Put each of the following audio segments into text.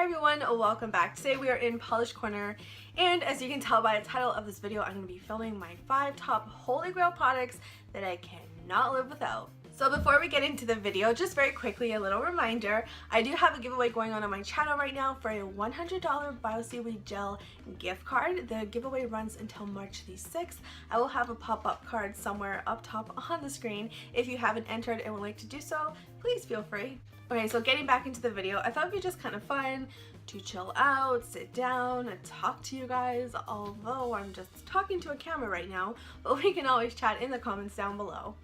everyone, welcome back. Today we are in Polish Corner, and as you can tell by the title of this video, I'm going to be filming my 5 top Holy Grail products that I cannot live without. So before we get into the video, just very quickly a little reminder, I do have a giveaway going on my channel right now for a $100 BioSeaweed Gel gift card. The giveaway runs until March the 6th. I will have a pop-up card somewhere up top on the screen. If you haven't entered and would like to do so, please feel free. Okay, so getting back into the video, I thought it'd be just kind of fun to chill out, sit down, and talk to you guys, although I'm just talking to a camera right now, but we can always chat in the comments down below.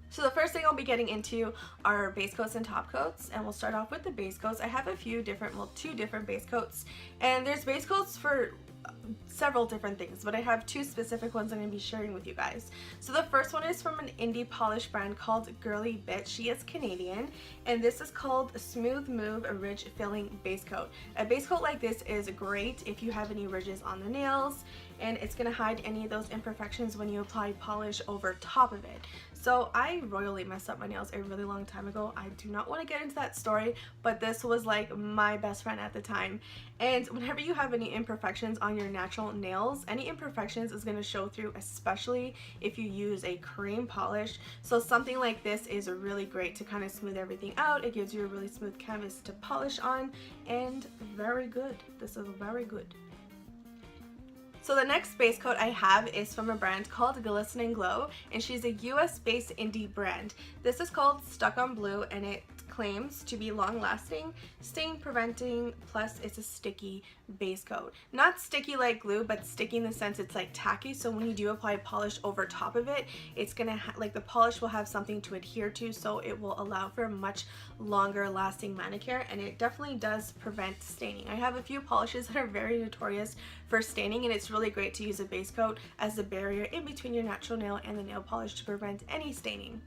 So the first thing I'll be getting into are base coats and top coats, and we'll start off with the base coats. I have two different base coats, and there's base coats for several different things, but I have 2 specific ones I'm going to be sharing with you guys. So the first one is from an indie polish brand called Girly Bit. She is Canadian, and this is called Smooth Move Ridge Filling Base Coat. A base coat like this is great if you have any ridges on the nails, and it's going to hide any of those imperfections when you apply polish over top of it. So I royally messed up my nails a really long time ago. I do not want to get into that story, but this was like my best friend at the time. And whenever you have any imperfections on your natural nails, any imperfections is going to show through, especially if you use a cream polish. So something like this is really great to kind of smooth everything out. It gives you a really smooth canvas to polish on, and very good. This is very good. So the next base coat I have is from a brand called Glisten & Glow, and she's a US based indie brand. This is called Stuck on Blue, and it claims to be long lasting, stain preventing, plus it's a sticky base coat. Not sticky like glue, but sticky in the sense it's like tacky, so when you do apply polish over top of it, it's gonna like the polish will have something to adhere to, so it will allow for a much longer lasting manicure, and it definitely does prevent staining. I have a few polishes that are very notorious for staining, and it's really great to use a base coat as a barrier in between your natural nail and the nail polish to prevent any staining.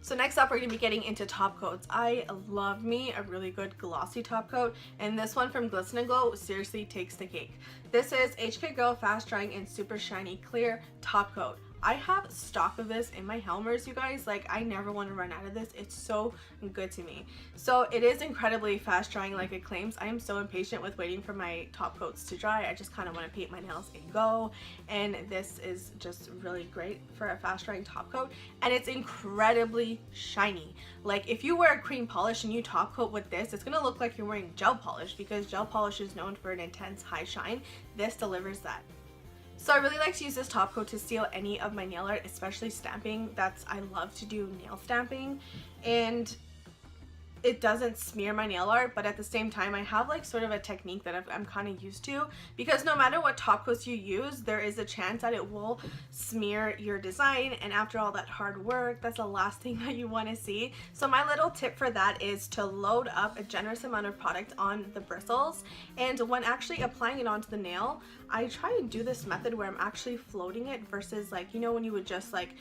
So next up, we're going to be getting into top coats. I love me a really good glossy top coat, and this one from Glisten & Glow seriously takes the cake. This is HK Girl Fast Drying and Super Shiny Clear Top Coat. I have stock of this in my Helmers, you guys. Like, I never want to run out of this. It's so good to me. So it is incredibly fast drying like it claims. I am so impatient with waiting for my top coats to dry. I just kind of want to paint my nails and go, and this is just really great for a fast drying top coat, and it's incredibly shiny. Like, if you wear a cream polish and you top coat with this, it's gonna look like you're wearing gel polish, because gel polish is known for an intense high shine. This delivers that. So I really like to use this top coat to seal any of my nail art, especially stamping. I love to do nail stamping, and it doesn't smear my nail art, but at the same time I have like sort of a technique that I'm kind of used to, because no matter what top coats you use, there is a chance that it will smear your design, and after all that hard work, that's the last thing that you want to see. So my little tip for that is to load up a generous amount of product on the bristles, and when actually applying it onto the nail, I try and do this method where I'm actually floating it versus, like, you know, when you would just like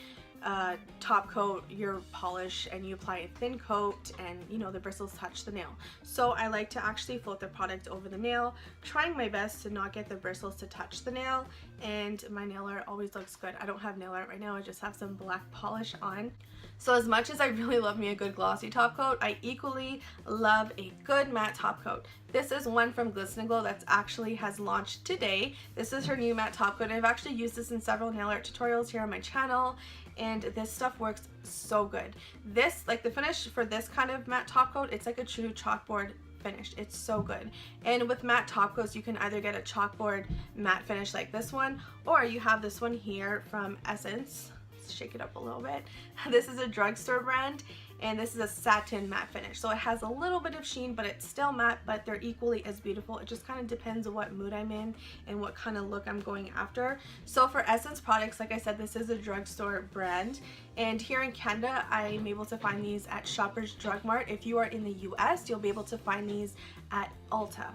top coat your polish and you apply a thin coat and, you know, the bristles touch the nail. So I like to actually float the product over the nail, trying my best to not get the bristles to touch the nail, and my nail art always looks good. I don't have nail art right now, I just have some black polish on. So as much as I really love me a good glossy top coat, I equally love a good matte top coat. This is one from Glisten & Glow that actually has launched today. This is her new matte top coat. I've actually used this in several nail art tutorials here on my channel, and this stuff works so good. This, like the finish for this kind of matte top coat, it's like a true chalkboard finish. It's so good. And with matte top coats, you can either get a chalkboard matte finish like this one, or you have this one here from Essence. Let's shake it up a little bit. This is a drugstore brand, and this is a satin matte finish, so it has a little bit of sheen, but it's still matte, but they're equally as beautiful. It just kind of depends on what mood I'm in and what kind of look I'm going after. So for Essence products, like I said, this is a drugstore brand, and here in Canada I'm able to find these at Shoppers Drug Mart. If you are in the US, you'll be able to find these at Ulta.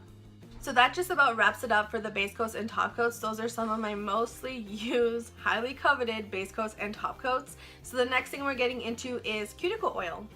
So that just about wraps it up for the base coats and top coats. Those are some of my mostly used, highly coveted base coats and top coats. So the next thing we're getting into is cuticle oil.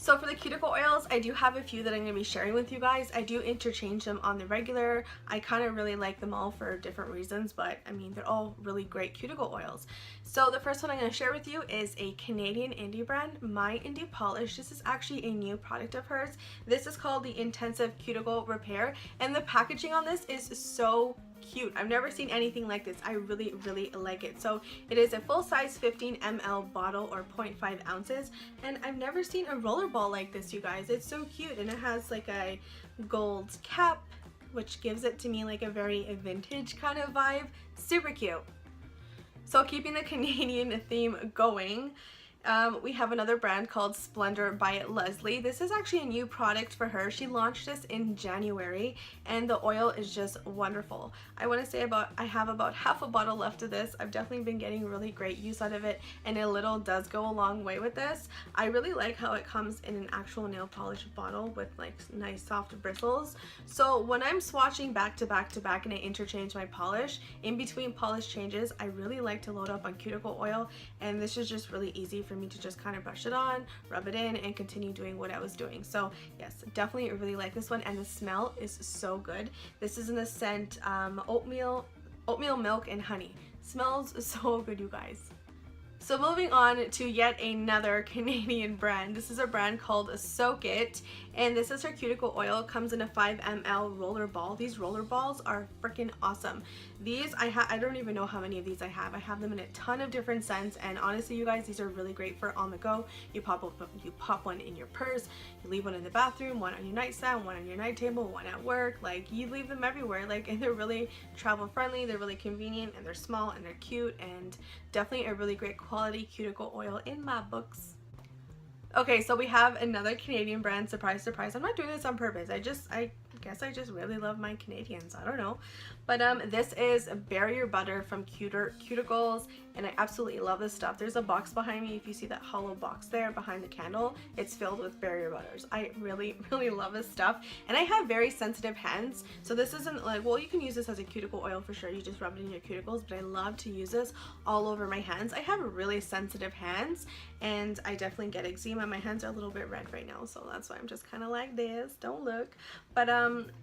So for the cuticle oils, I do have a few that I'm going to be sharing with you guys. I do interchange them on the regular. I kind of really like them all for different reasons, but I mean, they're all really great cuticle oils. So the first one I'm going to share with you is a Canadian indie brand, My Indie Polish. This is actually a new product of hers. This is called the Intensive Cuticle Repair, and the packaging on this is so cute. I've never seen anything like this. I really like it. So it is a full-size 15 ml bottle or 0.5 ounces, and I've never seen a roller ball like this, you guys. It's so cute, and it has like a gold cap, which gives it to me like a very vintage kind of vibe. Super cute. So keeping the Canadian theme going, we have another brand called Splendor by Leslie. This is actually a new product for her. She launched this in January, and the oil is just wonderful. I want to say I have about half a bottle left of this. I've definitely been getting really great use out of it, and a little does go a long way with this. I really like how it comes in an actual nail polish bottle with like nice soft bristles. So when I'm swatching back to back to back and I interchange my polish, in between polish changes, I really like to load up on cuticle oil, and this is just really easy for me to just kind of brush it on, rub it in, and continue doing what I was doing. So yes, definitely really like this one, and the smell is so good. This is in the scent oatmeal milk and honey. Smells so good, you guys. So moving on to yet another Canadian brand. This is a brand called Soak It, and this is her cuticle oil. It comes in a 5 ml roller ball. These roller balls are freaking awesome. These I don't even know how many of these I have. I have them in a ton of different scents, and honestly, you guys, these are really great for on the go. You pop one in your purse, you leave one in the bathroom, one on your nightstand, one on your night table, one at work. Like, you leave them everywhere. Like, and they're really travel friendly, they're really convenient, and they're small and they're cute, and definitely a really great quality cuticle oil in my books. Okay, so we have another Canadian brand. Surprise, surprise. I'm not doing this on purpose. I guess I just really love my Canadians. I don't know. But this is Barrier Butter from Cuticles, and I absolutely love this stuff. There's a box behind me. If you see that hollow box there behind the candle, it's filled with Barrier Butters. I really love this stuff, and I have very sensitive hands, so this isn't like, well, you can use this as a cuticle oil for sure. You just rub it in your cuticles, but I love to use this all over my hands. I have really sensitive hands, and I definitely get eczema. My hands are a little bit red right now, so that's why I'm just kind of like this. Don't look. But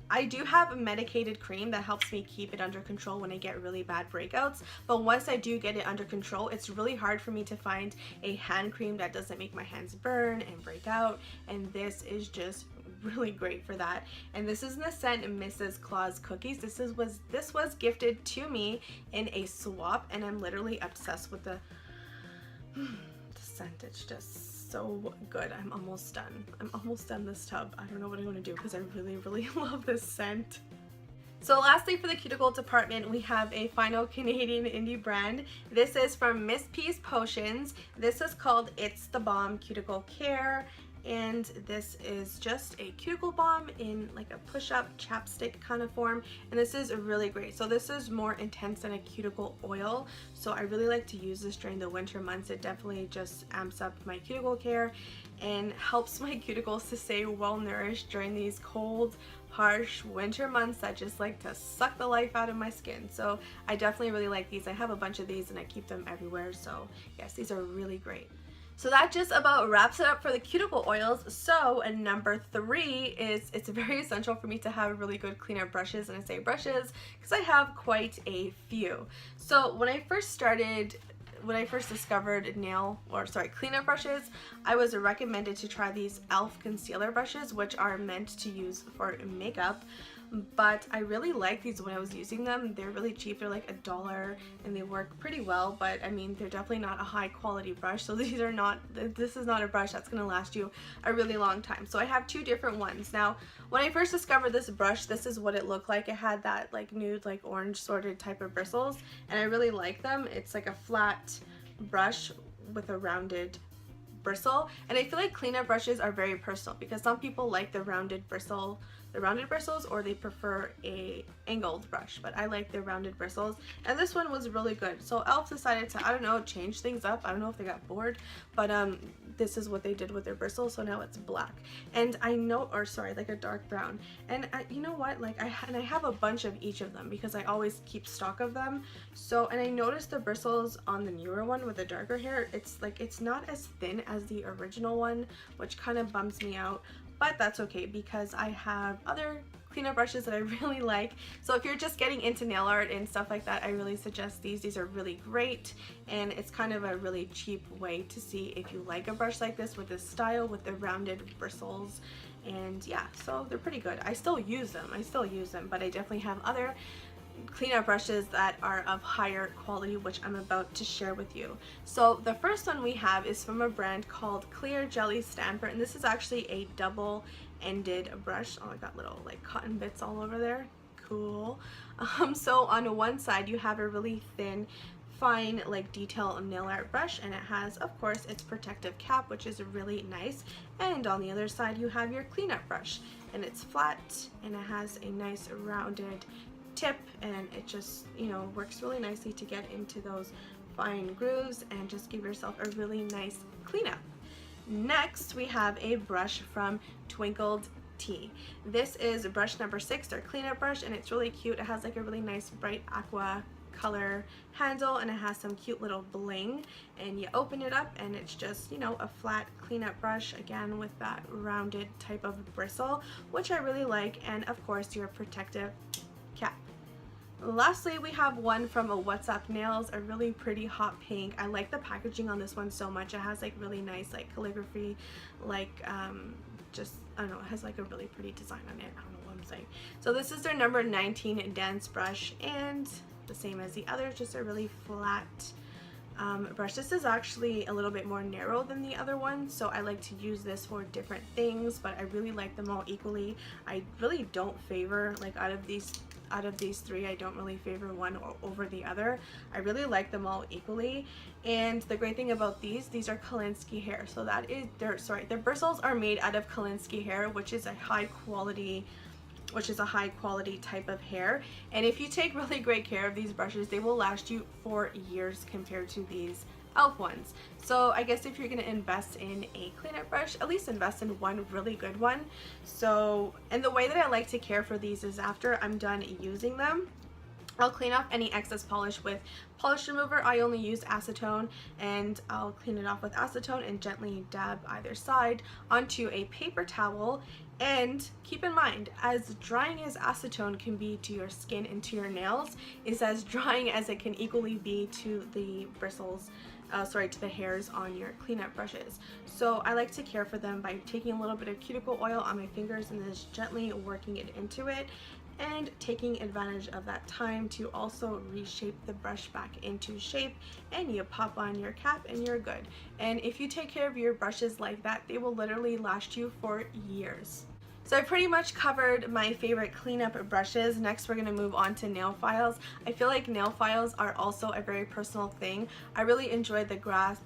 I do have a medicated cream that helps me keep it under control when I get really bad breakouts. But once I do get it under control, it's really hard for me to find a hand cream that doesn't make my hands burn and break out. And this is just really great for that. And this is in the scent Mrs. Claus Cookies. This was gifted to me in a swap, and I'm literally obsessed with the scent. It's just so good. I'm almost done. I'm almost done this tub. I don't know what I'm gonna do because I really love this scent. So lastly, for the cuticle department, we have a final Canadian indie brand. This is from Miss P's Potions. This is called It's the Balm Cuticle Care, and this is just a cuticle balm in like a push-up chapstick kind of form, and this is really great. So this is more intense than a cuticle oil, so I really like to use this during the winter months. It definitely just amps up my cuticle care and helps my cuticles to stay well nourished during these cold, harsh winter months that just like to suck the life out of my skin. So I definitely really like these. I have a bunch of these and I keep them everywhere, so yes, these are really great. So that just about wraps it up for the cuticle oils. So number 3 is, it's very essential for me to have really good cleaner brushes, and I say brushes because I have quite a few. So when I first discovered cleanup brushes, I was recommended to try these e.l.f. concealer brushes, which are meant to use for makeup. But I really like these when I was using them. They're really cheap. They're like $1 and they work pretty well, but I mean, they're definitely not a high quality brush. So this is not a brush that's going to last you a really long time. So I have 2 different ones. Now, when I first discovered this brush, this is what it looked like. It had that like nude, like orange sorted type of bristles, and I really like them. It's like a flat brush with a rounded bristle, and I feel like cleanup brushes are very personal because some people like the rounded bristles, or they prefer a angled brush, but I like the rounded bristles, and this one was really good. So e.l.f. decided to, I don't know, change things up. I don't know if they got bored, but this is what they did with their bristles, so now it's black, and I know, or sorry, like a dark brown. And you know what, like I have a bunch of each of them because I always keep stock of them. So, and I noticed the bristles on the newer one with the darker hair, it's like, it's not as thin as the original one, which kind of bums me out, but that's okay because I have other cleanup brushes that I really like. So if you're just getting into nail art and stuff like that, I really suggest these. These are really great, and it's kind of a really cheap way to see if you like a brush like this with this style with the rounded bristles. And yeah, so they're pretty good. I still use them, but I definitely have other cleanup brushes that are of higher quality, which I'm about to share with you. So the first one we have is from a brand called Clear Jelly Stamper, and this is actually a double-ended brush. Oh, I got little like cotton bits all over there. Cool. So on one side you have a really thin, fine like detail nail art brush, and it has of course its protective cap, which is really nice, and on the other side you have your cleanup brush, and it's flat and it has a nice rounded tip, and it just, you know, works really nicely to get into those fine grooves and just give yourself a really nice cleanup. Next we have a brush from Twinkled Tea. This is brush number 6, their cleanup brush, and it's really cute. It has like a really nice bright aqua color handle, and it has some cute little bling, and you open it up and it's just, you know, a flat cleanup brush, again with that rounded type of bristle, which I really like, and of course your protective cap. Lastly, we have one from a What's Up Nails, a really pretty hot pink. I like the packaging on this one so much. It has like really nice like calligraphy, like just, I don't know, it has like a really pretty design on it. I don't know what I'm saying. So this is their number 19 dense brush, and the same as the other, just a really flat brush. This is actually a little bit more narrow than the other one, so I like to use this for different things, but I really like them all equally. I really don't favor, like out of these three, I don't really favor one over the other. I really like them all equally, and the great thing about these are Kolinsky hair, so that is their bristles are made out of Kolinsky hair, which is a high quality type of hair, and if you take really great care of these brushes, they will last you for years compared to these e.l.f. ones. So I guess if you're going to invest in a cleanup brush, at least invest in one really good one. So, and the way that I like to care for these is after I'm done using them, I'll clean off any excess polish with polish remover. I only use acetone, and I'll clean it off with acetone and gently dab either side onto a paper towel. And keep in mind, as drying as acetone can be to your skin and to your nails, is as drying as it can equally be to the bristles, to the hairs on your cleanup brushes. So I like to care for them by taking a little bit of cuticle oil on my fingers and then just gently working it into it, and taking advantage of that time to also reshape the brush back into shape, and you pop on your cap and you're good. And if you take care of your brushes like that, they will literally last you for years. So I pretty much covered my favorite cleanup brushes. Next we're going to move on to nail files. I feel like nail files are also a very personal thing. I really enjoy the grass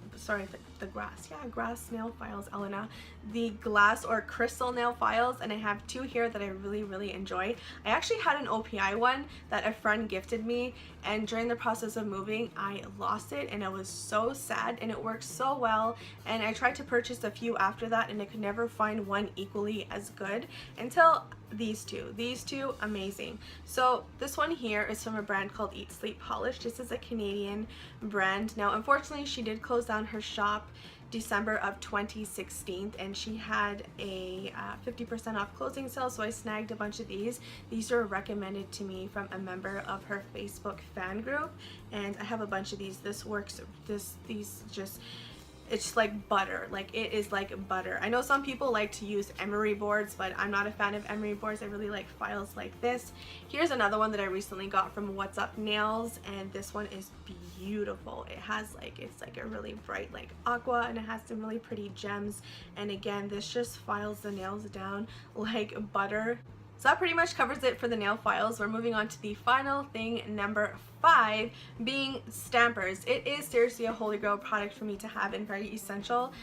nail files, Elena. The glass or crystal nail files, and I have two here that I really enjoy. I actually had an OPI one that a friend gifted me, and during the process of moving I lost it, and I was so sad, and it worked so well, and I tried to purchase a few after that, and I could never find one equally as good until these two, amazing. So this one here is from a brand called Eat Sleep Polish. This is a Canadian brand. Now unfortunately she did close down her shop December of 2016, and she had a 50% off closing sale, so I snagged a bunch of these. These were recommended to me from a member of her Facebook fan group, and I have a bunch of these. This works, these just, it's like butter. Like, it is like butter. I know some people like to use emery boards, but I'm not a fan of emery boards. I really like files like this. Here's another one that I recently got from What's Up Nails, and this one is beautiful. It has like, it's like a really bright like aqua, and it has some really pretty gems, and again this just files the nails down like butter. So that pretty much covers it for the nail files. We're moving on to the final thing, number 5, being stampers. It is seriously a holy grail product for me to have and very essential.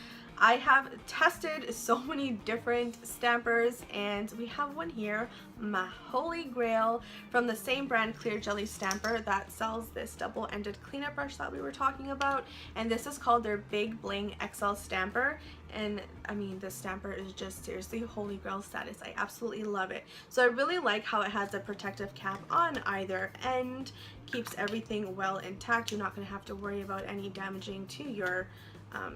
I have tested so many different stampers, and we have one here, my holy grail, from the same brand, Clear Jelly Stamper, that sells this double-ended cleanup brush that we were talking about, and this is called their Big Bling XL Stamper. And I mean, this stamper is just seriously holy grail status. I absolutely love it. So I really like how it has a protective cap on either end, keeps everything well intact. You're not going to have to worry about any damaging to your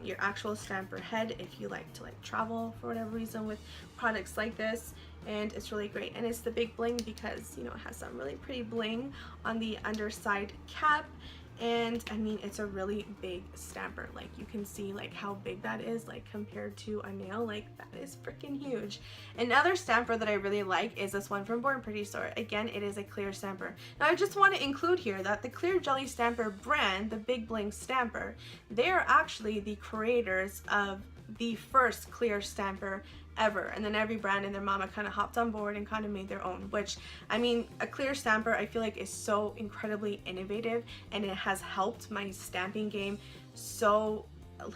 your actual stamper head if you like to like travel for whatever reason with products like this. And it's really great, and it's the big bling because, you know, it has some really pretty bling on the underside cap. And I mean, it's a really big stamper. Like, you can see like how big that is, like compared to a nail. Like, that is freaking huge. Another stamper that I really like is this one from Born Pretty Store. Again, it is a clear stamper. Now I just want to include here that the clear jelly stamper brand, the Big Bling stamper, they are actually the creators of the first clear stamper ever, and then every brand and their mama kind of hopped on board and kind of made their own, which, I mean, a clear stamper I feel like is so incredibly innovative, and it has helped my stamping game so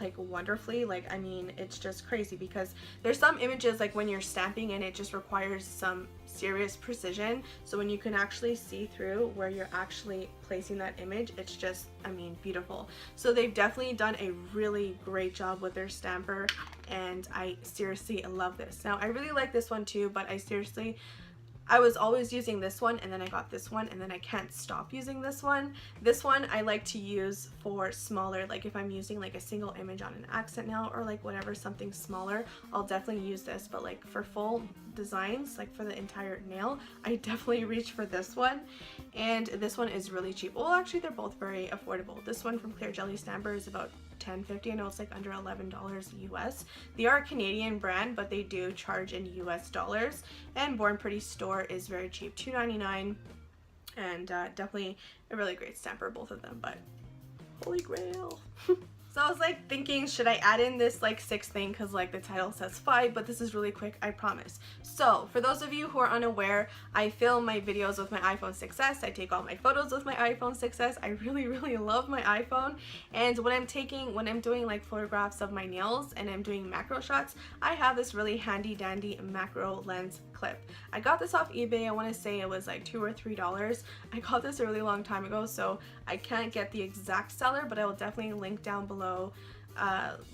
like wonderfully. Like, I mean, it's just crazy because there's some images like when you're stamping and it just requires some serious precision, so when you can actually see through where you're actually placing that image, it's just, I mean, beautiful. So they've definitely done a really great job with their stamper, and I seriously love this. Now I really like this one too, but I was always using this one, and then I got this one, and then I can't stop using this one. This one I like to use for smaller, like if I'm using like a single image on an accent nail or like whatever, something smaller, I'll definitely use this. But like for full designs, like for the entire nail, I definitely reach for this one. And this one is really cheap. Well, actually they're both very affordable. This one from Clear Jelly Stamper is about $10.50. I know it's like under $11 US. They are a Canadian brand, but they do charge in US dollars. And Born Pretty Store is very cheap, $2.99, and definitely a really great stamper, both of them. But holy grail. So I was like thinking, should I add in this like sixth thing, because like the title says 5, but this is really quick, I promise. So for those of you who are unaware, I film my videos with my iPhone 6s. I take all my photos with my iPhone 6s. I really love my iPhone, and when I'm doing like photographs of my nails and I'm doing macro shots, I have this really handy dandy macro lens clip. I got this off eBay. I want to say it was like $2 or $3. I got this a really long time ago, so I can't get the exact seller, but I will definitely link down below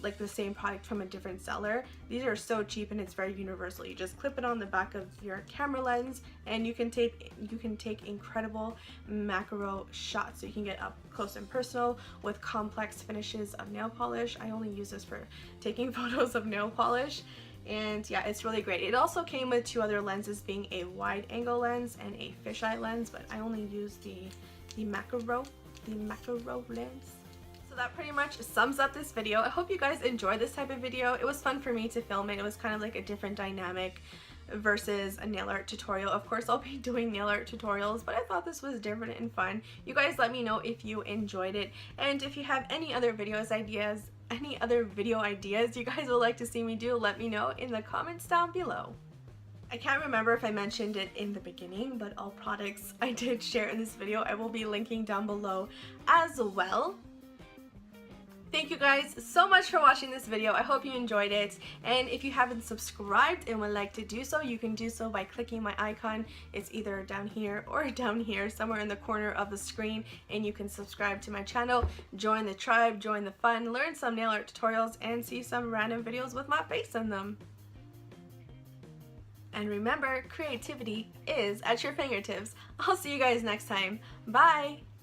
like the same product from a different seller. These are so cheap, and it's very universal. You just clip it on the back of your camera lens, and you can take incredible macro shots. So you can get up close and personal with complex finishes of nail polish. I only use this for taking photos of nail polish. And yeah, it's really great. It also came with 2 other lenses, being a wide angle lens and a fisheye lens, but I only use the macro lens. So that pretty much sums up this video. I hope you guys enjoyed this type of video. It was fun for me to film it. It was kind of like a different dynamic versus a nail art tutorial. Of course, I'll be doing nail art tutorials, but I thought this was different and fun. You guys let me know if you enjoyed it, and if you have any other video ideas you guys would like to see me do, let me know in the comments down below. I can't remember if I mentioned it in the beginning, but all products I did share in this video I will be linking down below as well. Thank you guys so much for watching this video. I hope you enjoyed it, and if you haven't subscribed and would like to do so, you can do so by clicking my icon. It's either down here or down here, somewhere in the corner of the screen, and you can subscribe to my channel, join the tribe, join the fun, learn some nail art tutorials, and see some random videos with my face in them. And remember, creativity is at your fingertips. I'll see you guys next time. Bye!